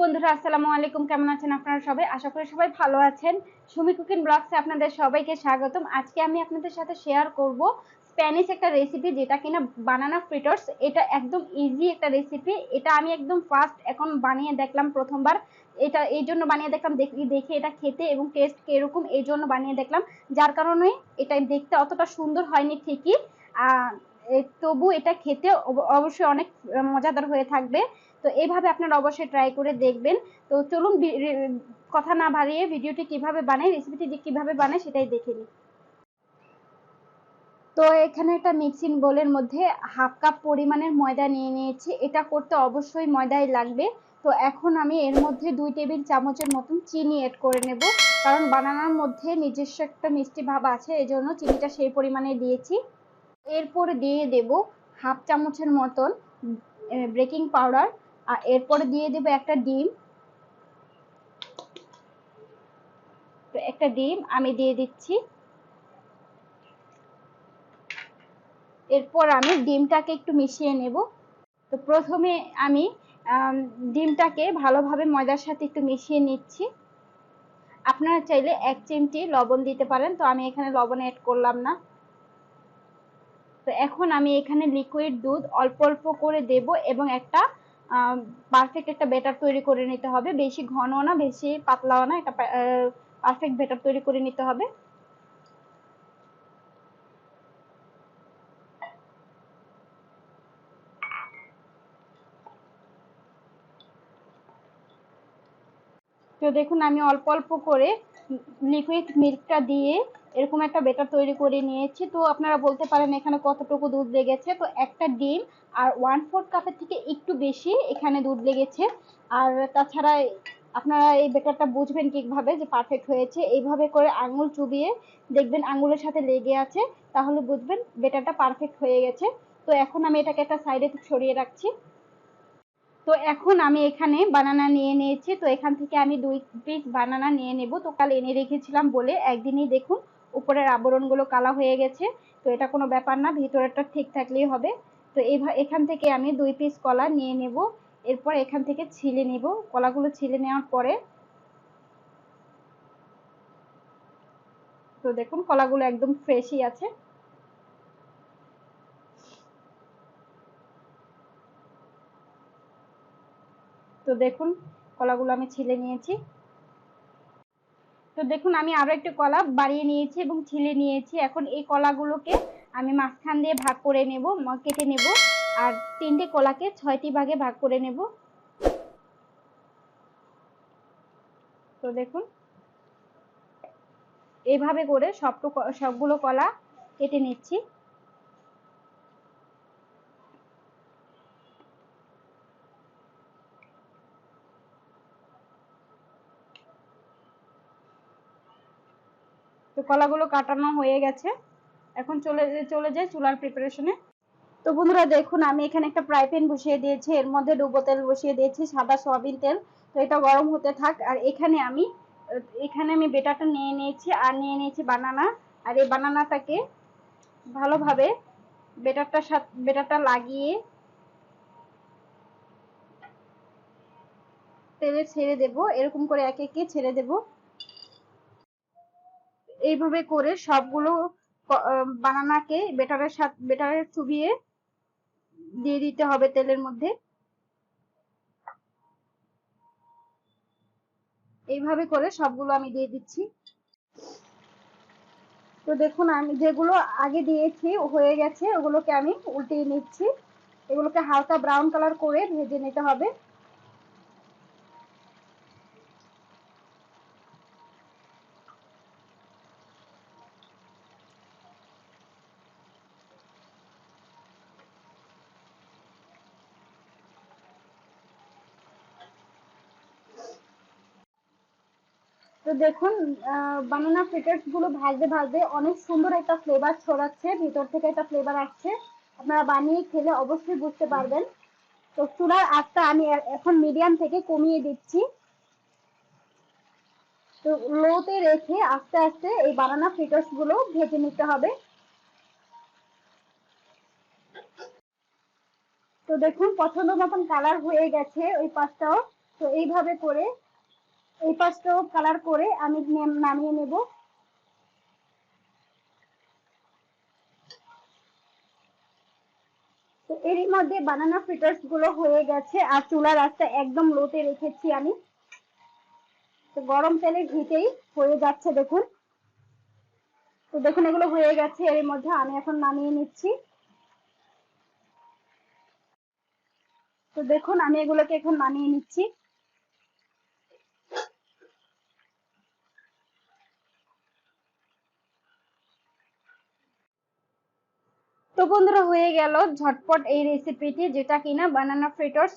বন্ধুরা, আসসালামু আলাইকুম। কেমন আছেন আপনারা সবাই? আশা করি সবাই ভালো আছেন। সুমি কুকিং ব্লগসে আপনাদের সবাইকে স্বাগতম। আজকে আমি আপনাদের সাথে শেয়ার করব স্প্যানিশ একটা রেসিপি, যেটা কিনা বানানা ফ্রিটার্স। এটা একদম ইজি একটা রেসিপি। এটা আমি একদম ফার্স্ট এখন বানিয়ে দেখলাম প্রথমবার। এটা এই জন্য বানিয়ে দেখলাম, দেখে এটা খেতে এবং টেস্ট কিরকম এই জন্য বানিয়ে দেখলাম। যার কারণে এটা দেখতে অতটা সুন্দর হয়নি ঠিকই, তবু এটা খেতে অবশ্যই অনেক মজাদার হয়ে থাকবে। তো এইভাবে আপনারা অবশ্যই ট্রাই করে দেখবেন। তো চলুন কথা না বাড়িয়ে ভিডিওটি কিভাবে বানাই, রেসিপিটি কিভাবে বানাই সেটাই দেখে নিই। তো এখানে একটা মিক্সিং বোলের মধ্যে হাফ কাপ পরিমাণের ময়দা নিয়ে নিয়েছি। এটা করতে অবশ্যই ময়দাই লাগবে। তো এখন আমি এর মধ্যে 2 টেবিল চামচের মতন চিনি এড করে নেব, কারণ বানানার মধ্যে নিজস্ব একটা মিষ্টি ভাব আছে, এজন্য চিনিটা সেই পরিমাণে দিয়েছি। এরপর দিয়ে দেব হাফ চামচের মতন বেকিং পাউডার, আর এরপরে দিয়ে দেব একটা ডিম। তো একটা ডিম আমি দিয়ে দিচ্ছি। এরপর আমি ডিমটাকে একটু মিশিয়ে নেব। তো প্রথমে আমি ডিমটাকে ভালোভাবে ময়দার সাথে একটু মিশিয়ে নিচ্ছি। আপনারা চাইলে 1 চিমটি লবণ দিতে পারেন, তো আমি এখানে লবণ অ্যাড করলাম না। তো এখন আমি এখানে লিকুইড দুধ অল্প অল্প করে দেব এবং একটা পারফেক্ট একটা ব্যাটার তৈরি করে নিতে হবে। বেশি ঘনও না, বেশি পাতলাও না, একটা পারফেক্ট ব্যাটার তৈরি করে নিতে হবে। তো দেখুন, আমি অল্প অল্প করে লিকুইড মিল্কটা দিয়ে এরকম একটা ব্যাটার তৈরি করে নিয়েছি। তো আপনারা বলতে পারেন এখানে কতটুকু দুধ লেগেছে। তো একটা ডিম আর 1/4 কাপের থেকে একটু বেশি এখানে দুধ লেগেছে। আর তাছাড়া আপনারা এই ব্যাটারটা বুঝবেন কিভাবে যে পারফেক্ট হয়েছে, এইভাবে করে আঙুল চুবিয়ে দেখবেন আঙুলের সাথে লেগে আছে, তাহলে বুঝবেন ব্যাটারটা পারফেক্ট হয়ে গেছে। তো এখন আমি এটাকে একটা সাইডে সরিয়ে রাখছি। তো এখন আমি এখানে বানানা নিয়ে নিয়েছি। তো এখান থেকে আমি 2 পিস বানানা নিয়ে নেব। তো কাল এনে রেখেছিলাম বলে একদিনই দেখুন উপরের আবরণগুলো কালা হয়ে গেছে। তো এটা কোনো ব্যাপার না, ভিতরেরটা ঠিক থাকলেই হবে। তো এখান থেকে আমি 2 পিস কলা নিয়ে নেব। এরপর এখান থেকে ছিলে নেব। কলাগুলো ছিলে নেওয়ার পরে তো দেখুন কলাগুলো একদম ফ্রেশই আছে। তো দেখুন কলাগুলো আমি ছিলে নিয়েছি। তো দেখুন আমি আরো একটু কলা বাড়িয়ে নিয়েছি এবং ছিলে নিয়েছি। এখন এই কলাগুলোকে আমি মাঝখান দিয়ে ভাগ করে নেব, কেটে নেব। আর 3টে কলাকে 6টি ভাগে ভাগ করে নেব। তো দেখুন এইভাবে করে সবগুলো কলা কেটে নিচ্ছি। তো কলাগুলো কাটানো হয়ে গেছে। এখন চলে যাই চুলার প্রিপারেশনে। তো বন্ধুরা দেখুন, আমি এখানে একটা ফ্রাই প্যান বসিয়ে দিয়েছি, এর মধ্যে ডুবো তেল বসিয়ে দিয়েছি, সাদা সয়াবিন তেল। তো এটা গরম হতে থাক। আর এখানে আমি বেটারটা নিয়ে নিয়েছি, আর নিয়ে নিয়েছি বানানা। আর এই বানানাটাকে ভালোভাবে বেটারটা লাগিয়ে তেলে ছেড়ে দেব। এরকম করে একে একে ছেড়ে দেব। এইভাবে করে সবগুলো বানানাকে বেটারে চুবিয়ে দিয়ে দিতে হবে তেলের মধ্যে। এইভাবে করে সবগুলো আমি দিয়ে দিচ্ছি। তো দেখুন আমি যেগুলো আগে দিয়েছি হয়ে গেছে, ওগুলোকে আমি উল্টিয়ে নিচ্ছি। এগুলোকে হালকা ব্রাউন কালার করে ভেজে নিতে হবে। তো দেখুন বানানা ফ্রিটার্স গুলো ভাজতে ভাজতে অনেক সুন্দর একটা ফ্লেভার ছড়াচ্ছে, ভিতর থেকে একটা ফ্লেভার আসছে। আপনারা বানিয়ে খেলে অবশ্যই বুঝতে পারবেন। তো চুলার আঁচটা আমি এখন মিডিয়াম থেকে কমিয়ে দিচ্ছি। তো লোতে রেখে আস্তে আস্তে এই বানানা ফ্রিটার্স গুলো ভেজে নিতে হবে। তো দেখুন পছন্দ মতন কালার হয়ে গেছে ওই পাশটাও। তো এইভাবে করে এই পাশটাও কালার করে আমি নামিয়ে নেব। তো এরই মধ্যে বানানা ফ্রিটার্স গুলো হয়ে গেছে, আর চুলার আঁচটা একদম লোতে রেখেছি আমি। তো গরম তেলের হিটেই হয়ে যাচ্ছে দেখুন। তো দেখুন এগুলো হয়ে গেছে, এর মধ্যে আমি এখন নামিয়ে নিচ্ছি। তো দেখুন আমি এগুলোকে এখন নামিয়ে নিচ্ছি। তো বন্ধুরা হয়ে গেল ঝটপট এই রেসিপিটি, যেটা কিনা বানানা ফ্রিটার্স।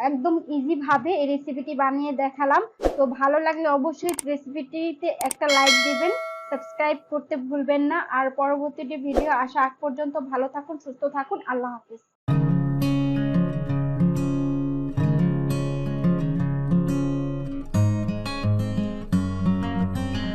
একদম ইজি ভাবে এই রেসিপিটি বানিয়ে দেখালাম। তো ভালো লাগলে অবশ্যই রেসিপিটিতে একটা লাইক দিবেন, সাবস্ক্রাইব করতে ভুলবেন না। আর পরবর্তীতে ভিডিও আসা আগ পর্যন্ত ভালো থাকুন, সুস্থ থাকুন। আল্লাহ হাফিজ।